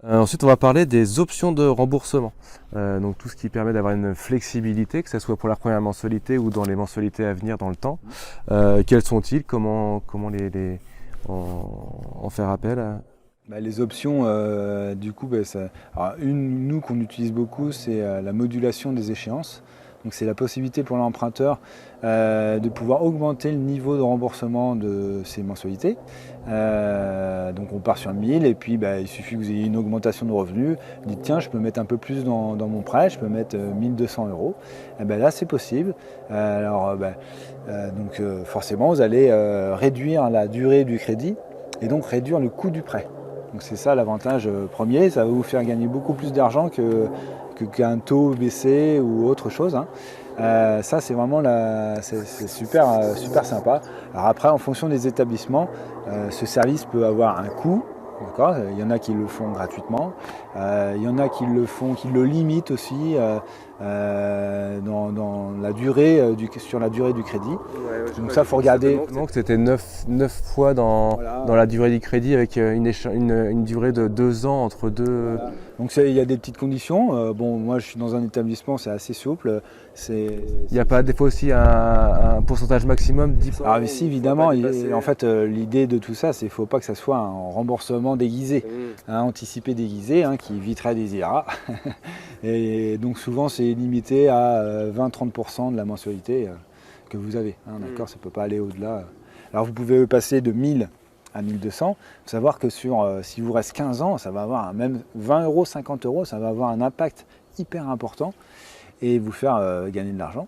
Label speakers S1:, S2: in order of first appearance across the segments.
S1: Ensuite, on va parler des options de remboursement. Donc tout ce qui permet d'avoir une flexibilité, que ce soit pour la première mensualité ou dans les mensualités à venir dans le temps. Quels sont-ils? Comment en faire appel
S2: Les options, du coup, alors nous qu'on utilise beaucoup, c'est la modulation des échéances. Donc c'est la possibilité pour l'emprunteur de pouvoir augmenter le niveau de remboursement de ses mensualités. Donc on part sur 1000 et puis il suffit que vous ayez une augmentation de revenus. Vous dites tiens, je peux mettre un peu plus dans mon prêt, je peux mettre 1200 euros. Et là c'est possible. Forcément vous allez réduire la durée du crédit et donc réduire le coût du prêt. Donc c'est ça l'avantage premier, ça va vous faire gagner beaucoup plus d'argent qu'un taux baissé ou autre chose. Ça c'est vraiment c'est super sympa. Alors après en fonction des établissements, ce service peut avoir un coût. D'accord, il y en a qui le font gratuitement, il y en a qui le limitent aussi dans la durée sur la durée du crédit. Donc ça, il faut regarder.
S1: Donc c'était 9 fois
S2: Voilà.
S1: dans la durée du crédit avec une durée de 2 ans entre deux.
S2: Voilà. Donc il y a des petites conditions. Moi je suis dans un établissement, c'est assez souple.
S1: Il n'y a pas des fois aussi un pourcentage maximum 10%?
S2: Alors si évidemment, en fait l'idée de tout ça, c'est qu'il ne faut pas que ça soit un remboursement déguisé, anticipé déguisé, qui éviterait des IRA. Et donc souvent c'est limité à 20-30% de la mensualité que vous avez. D'accord, ça ne peut pas aller au-delà. Alors vous pouvez passer de 1000 à 1200. Il faut savoir que si vous reste 15 ans, ça va avoir même 20 euros, 50 euros, ça va avoir un impact hyper important et vous faire gagner de l'argent.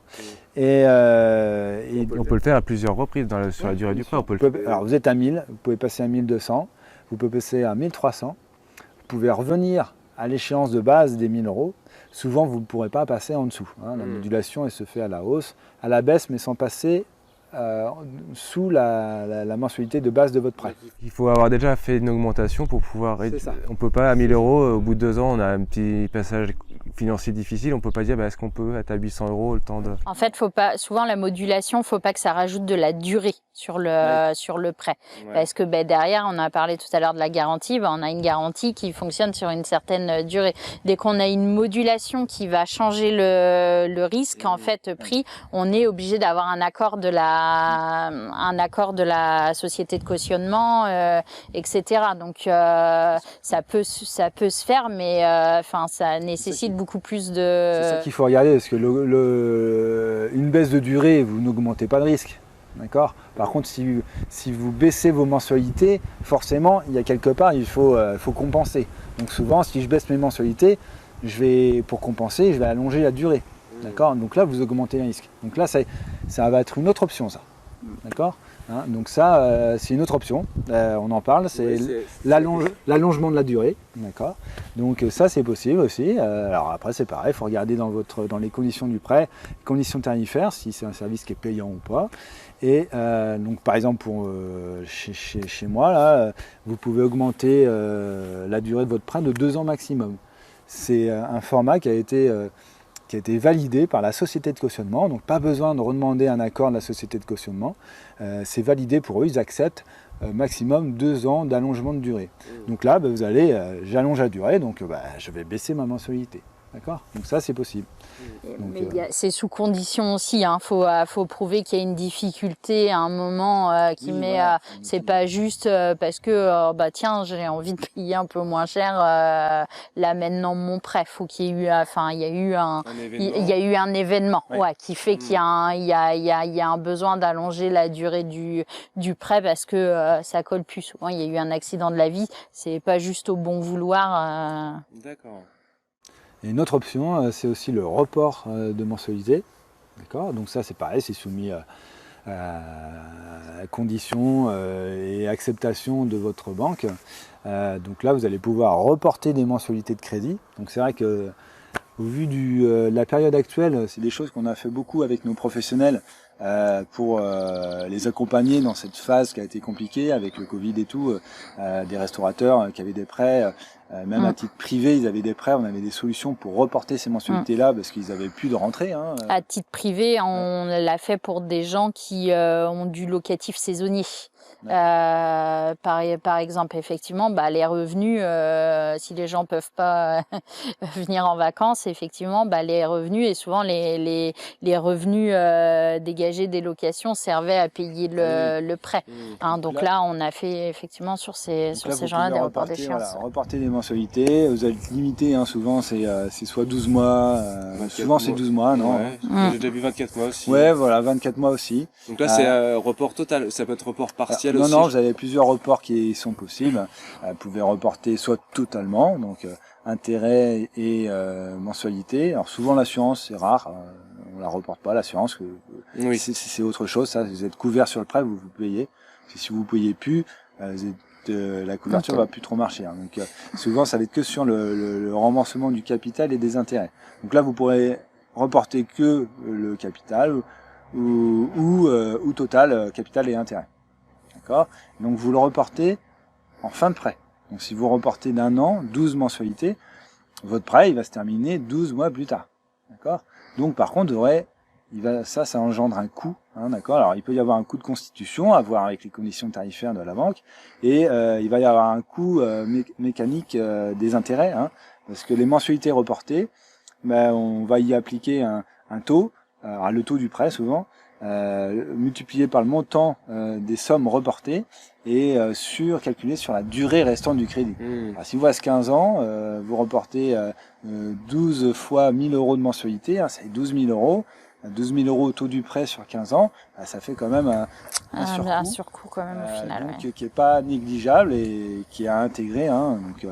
S1: On peut le faire à plusieurs reprises sur la durée du prêt.
S2: Alors vous êtes à 1000, vous pouvez passer à 1200, vous pouvez passer à 1300, vous pouvez revenir à l'échéance de base des 1000 euros. Souvent vous ne pourrez pas passer en dessous. La modulation elle se fait à la hausse, à la baisse, mais sans passer sous la mensualité de base de votre prêt.
S1: Il faut avoir déjà fait une augmentation pour pouvoir réduire. On ne peut pas à 1000 euros, au bout de 2 ans, on a un petit passage financier difficile, on ne peut pas dire est-ce qu'on peut être à 800 euros le temps de...
S3: En fait, souvent la modulation, il ne faut pas que ça rajoute de la durée sur le prêt. Ouais. Parce que derrière, on a parlé tout à l'heure de la garantie, on a une garantie qui fonctionne sur une certaine durée. Dès qu'on a une modulation qui va changer le risque, en fait, prix, on est obligé d'avoir un accord de la société de cautionnement, etc. Donc, ça peut se faire, mais ça nécessite beaucoup plus de...
S2: C'est ça qu'il faut regarder, parce que une baisse de durée, vous n'augmentez pas de risque. D'accord. Par contre, si vous baissez vos mensualités, forcément, il y a quelque part, il faut compenser. Donc souvent, si je baisse mes mensualités, pour compenser, je vais allonger la durée. D'accord. Donc là, vous augmentez les risques. Donc là, ça va être une autre option, ça. D'accord. Donc ça, c'est une autre option. On en parle, c'est l'allongement de la durée. D'accord. Donc ça, c'est possible aussi. Alors après, c'est pareil, il faut regarder dans les conditions du prêt, conditions tarifaires, si c'est un service qui est payant ou pas. Et donc par exemple, chez moi, là, vous pouvez augmenter la durée de votre prêt de 2 ans maximum. C'est un format qui a été validé par la société de cautionnement, donc pas besoin de redemander un accord de la société de cautionnement. C'est validé pour eux, ils acceptent maximum 2 ans d'allongement de durée. Donc là, vous allez, j'allonge la durée, donc je vais baisser ma mensualité. D'accord. Donc ça, c'est possible.
S3: C'est sous condition aussi. Faut prouver qu'il y a une difficulté à un moment c'est pas juste parce que tiens, j'ai envie de payer un peu moins cher là maintenant mon prêt. Faut qu'il y ait eu, il y a eu un événement, qui fait qu'il y a un besoin d'allonger la durée du prêt parce que ça colle plus. Souvent, il y a eu un accident de la vie. C'est pas juste au bon vouloir.
S1: D'accord.
S2: Et une autre option, c'est aussi le report de mensualité. D'accord. Donc ça, c'est pareil, c'est soumis à conditions et acceptation de votre banque. Donc là, vous allez pouvoir reporter des mensualités de crédit. Donc c'est vrai que au vu de la période actuelle, c'est des choses qu'on a fait beaucoup avec nos professionnels pour les accompagner dans cette phase qui a été compliquée avec le Covid et tout, des restaurateurs qui avaient des prêts, même à titre privé, ils avaient des prêts, on avait des solutions pour reporter ces mensualités-là parce qu'ils avaient plus de rentrée. Hein.
S3: À titre privé, on l'a fait pour des gens qui ont du locatif saisonnier. Par exemple, effectivement, les revenus, si les gens peuvent pas venir en vacances, effectivement, les revenus et souvent les revenus dégagés des locations servaient à payer le prêt. Hein, donc là, on a fait effectivement sur ces gens-là des reports d'échéance.
S2: Voilà, reporter les mensualités, vous êtes limité, hein, souvent c'est soit 12 mois, souvent c'est 12 mois, non?
S1: Ouais, j'ai déjà vu 24 mois aussi.
S2: Ouais, voilà, 24 mois aussi.
S1: Donc là, c'est report total, ça peut être report partiel aussi.
S2: Non, vous avez plusieurs reports qui sont possibles. Vous pouvez reporter soit totalement, donc intérêt et mensualité. Alors souvent l'assurance, c'est rare, on la reporte pas, l'assurance,
S1: oui.
S2: C'est autre chose, ça, vous êtes couvert sur le prêt, vous payez. Si vous payez plus, la couverture va plus trop marcher. Hein. Donc souvent, ça va être que sur le remboursement du capital et des intérêts. Donc là, vous pourrez reporter que le capital ou total, capital et intérêt. D'accord ? Donc vous le reportez en fin de prêt. Donc si vous reportez d'un an, 12 mensualités, votre prêt il va se terminer 12 mois plus tard. D'accord ? Donc par contre, ça engendre un coût. Hein, d'accord ? Alors il peut y avoir un coût de constitution à voir avec les conditions tarifaires de la banque et il va y avoir un coût mécanique des intérêts. Hein, parce que les mensualités reportées, on va y appliquer un taux, alors le taux du prêt souvent, multiplié par le montant des sommes reportées et calculé sur la durée restante du crédit. Alors, si vous reste 15 ans, vous reportez 12 fois 1000 euros de mensualité, hein, c'est 12 000 euros. 12 000 euros au taux du prêt sur 15 ans, ça fait quand même un
S3: surcoût quand même au final.
S2: Donc, qui est pas négligeable et qui est à intégrer. Hein, donc,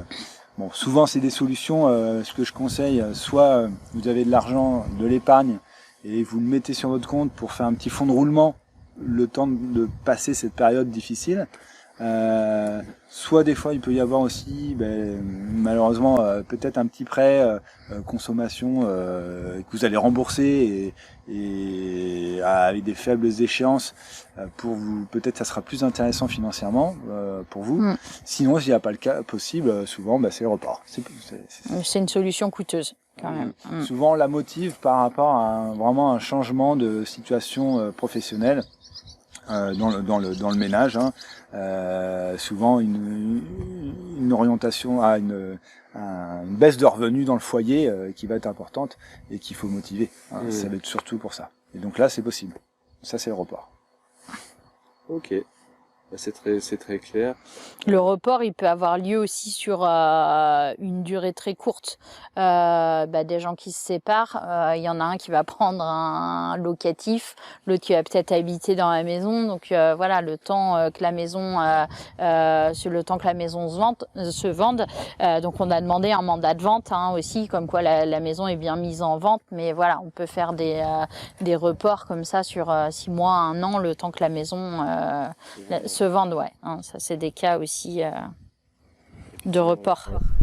S2: bon, souvent c'est des solutions. Ce que je conseille, soit vous avez de l'argent, de l'épargne, et vous le mettez sur votre compte pour faire un petit fonds de roulement le temps de passer cette période difficile. Soit des fois il peut y avoir aussi malheureusement peut-être un petit prêt consommation que vous allez rembourser et avec des faibles échéances pour vous, peut-être ça sera plus intéressant financièrement pour vous. Sinon s'il n'y a pas le cas possible, souvent c'est le report.
S3: C'est une solution coûteuse quand même.
S2: Souvent on la motive par rapport à vraiment un changement de situation professionnelle. Dans le ménage, hein, souvent une orientation à une baisse de revenus dans le foyer qui va être importante et qu'il faut motiver. Hein, ça va être surtout pour ça. Et donc là, c'est possible. Ça, c'est le report.
S1: Ok. C'est très clair.
S3: Le report, il peut avoir lieu aussi sur une durée très courte. Des gens qui se séparent, il y en a un qui va prendre un locatif, l'autre qui va peut-être habiter dans la maison. Donc voilà, le temps que la maison, se vende. Donc on a demandé un mandat de vente aussi, comme quoi la maison est bien mise en vente. Mais voilà, on peut faire des reports comme ça sur 6 mois, 1 an, le temps que la maison se vendent, ouais. Hein, ça, c'est des cas aussi de report.